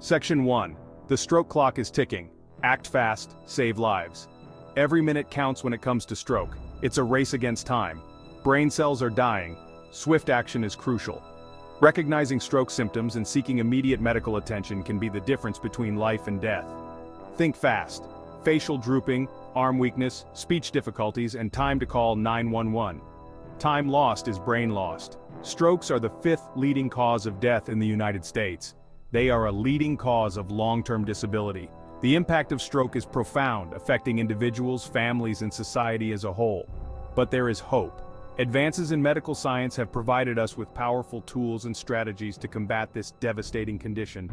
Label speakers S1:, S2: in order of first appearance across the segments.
S1: Section 1. The stroke clock is ticking. Act fast, save lives. Every minute counts when it comes to stroke. It's a race against time. Brain cells are dying. Swift action is crucial. Recognizing stroke symptoms and seeking immediate medical attention can be the difference between life and death. Think fast. Facial drooping, arm weakness, speech difficulties, and time to call 911. Time lost is brain lost. Strokes are the 5th leading cause of death in the United States. They are a leading cause of long-term disability. The impact of stroke is profound, affecting individuals, families, and society as a whole. But there is hope. Advances in medical science have provided us with powerful tools and strategies to combat this devastating condition.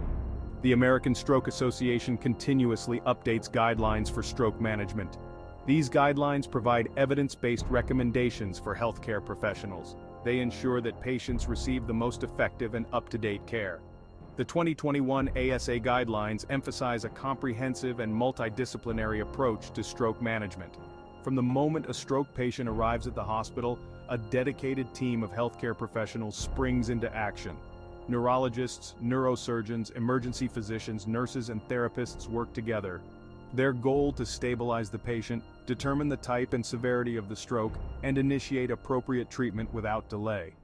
S1: The American Stroke Association continuously updates guidelines for stroke management. These guidelines provide evidence-based recommendations for healthcare professionals. They ensure that patients receive the most effective and up-to-date care. The 2021 ASA guidelines emphasize a comprehensive and multidisciplinary approach to stroke management. From the moment a stroke patient arrives at the hospital, a dedicated team of healthcare professionals springs into action. Neurologists, neurosurgeons, emergency physicians, nurses, and therapists work together. Their goal to stabilize the patient, determine the type and severity of the stroke, and initiate appropriate treatment without delay.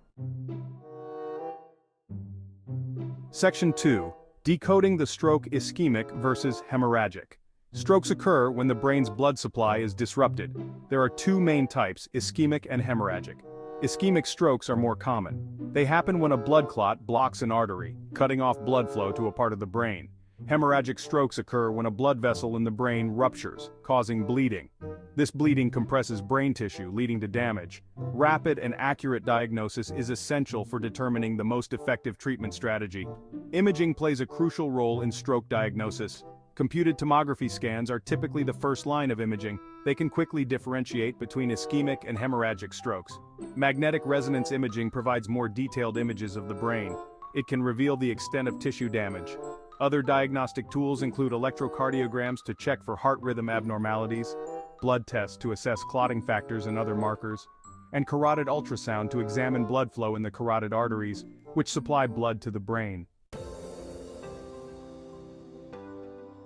S1: Section 2. Decoding the stroke ischemic versus hemorrhagic. Strokes occur when the brain's blood supply is disrupted. There are 2 main types, ischemic and hemorrhagic. Ischemic strokes are more common. They happen when a blood clot blocks an artery, cutting off blood flow to a part of the brain. Hemorrhagic strokes occur when a blood vessel in the brain ruptures, causing bleeding. This bleeding compresses brain tissue, leading to damage. Rapid and accurate diagnosis is essential for determining the most effective treatment strategy. Imaging plays a crucial role in stroke diagnosis. Computed tomography scans are typically the first line of imaging. They can quickly differentiate between ischemic and hemorrhagic strokes. Magnetic resonance imaging provides more detailed images of the brain. It can reveal the extent of tissue damage. Other diagnostic tools include electrocardiograms to check for heart rhythm abnormalities, blood tests to assess clotting factors and other markers, and carotid ultrasound to examine blood flow in the carotid arteries, which supply blood to the brain.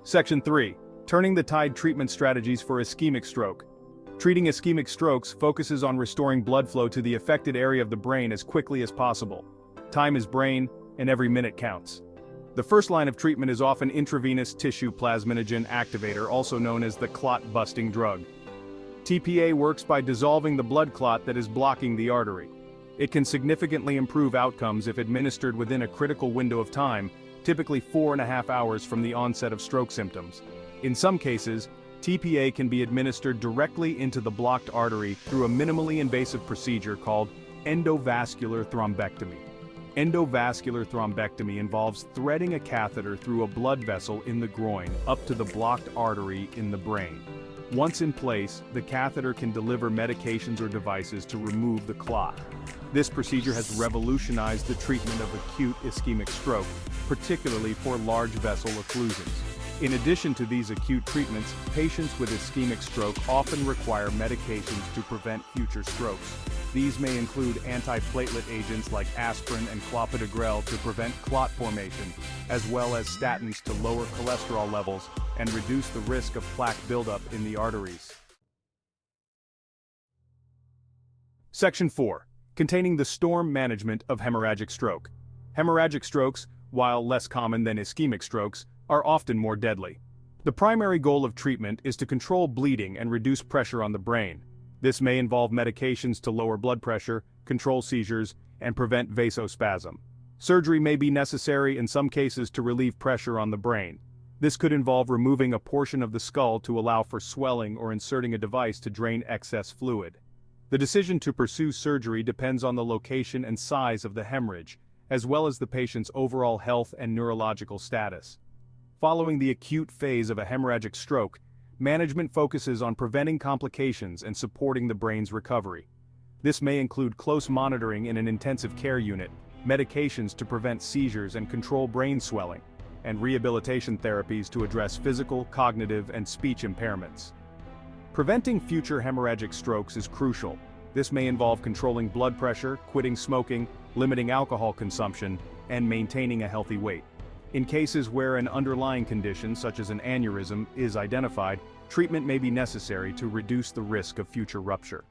S1: Section 3. Turning the tide treatment strategies for ischemic stroke. Treating ischemic strokes focuses on restoring blood flow to the affected area of the brain as quickly as possible. Time is brain, and every minute counts. The first line of treatment is often intravenous tissue plasminogen activator, also known as the clot-busting drug. TPA works by dissolving the blood clot that is blocking the artery. It can significantly improve outcomes if administered within a critical window of time, typically 4.5 hours from the onset of stroke symptoms. In some cases, TPA can be administered directly into the blocked artery through a minimally invasive procedure called endovascular thrombectomy. Endovascular thrombectomy involves threading a catheter through a blood vessel in the groin up to the blocked artery in the brain. Once in place, the catheter can deliver medications or devices to remove the clot. This procedure has revolutionized the treatment of acute ischemic stroke, particularly for large vessel occlusions. In addition to these acute treatments, patients with ischemic stroke often require medications to prevent future strokes. These may include antiplatelet agents like aspirin and clopidogrel to prevent clot formation, as well as statins to lower cholesterol levels and reduce the risk of plaque buildup in the arteries. Section 4. Containing the storm management of hemorrhagic stroke. Hemorrhagic strokes, while less common than ischemic strokes, are often more deadly. The primary goal of treatment is to control bleeding and reduce pressure on the brain. This may involve medications to lower blood pressure, control seizures, and prevent vasospasm. Surgery may be necessary in some cases to relieve pressure on the brain. This could involve removing a portion of the skull to allow for swelling or inserting a device to drain excess fluid. The decision to pursue surgery depends on the location and size of the hemorrhage, as well as the patient's overall health and neurological status. Following the acute phase of a hemorrhagic stroke, management focuses on preventing complications and supporting the brain's recovery. This may include close monitoring in an intensive care unit, medications to prevent seizures and control brain swelling, and rehabilitation therapies to address physical, cognitive, and speech impairments. Preventing future hemorrhagic strokes is crucial. This may involve controlling blood pressure, quitting smoking, limiting alcohol consumption, and maintaining a healthy weight. In cases where an underlying condition, such as an aneurysm, is identified, treatment may be necessary to reduce the risk of future rupture.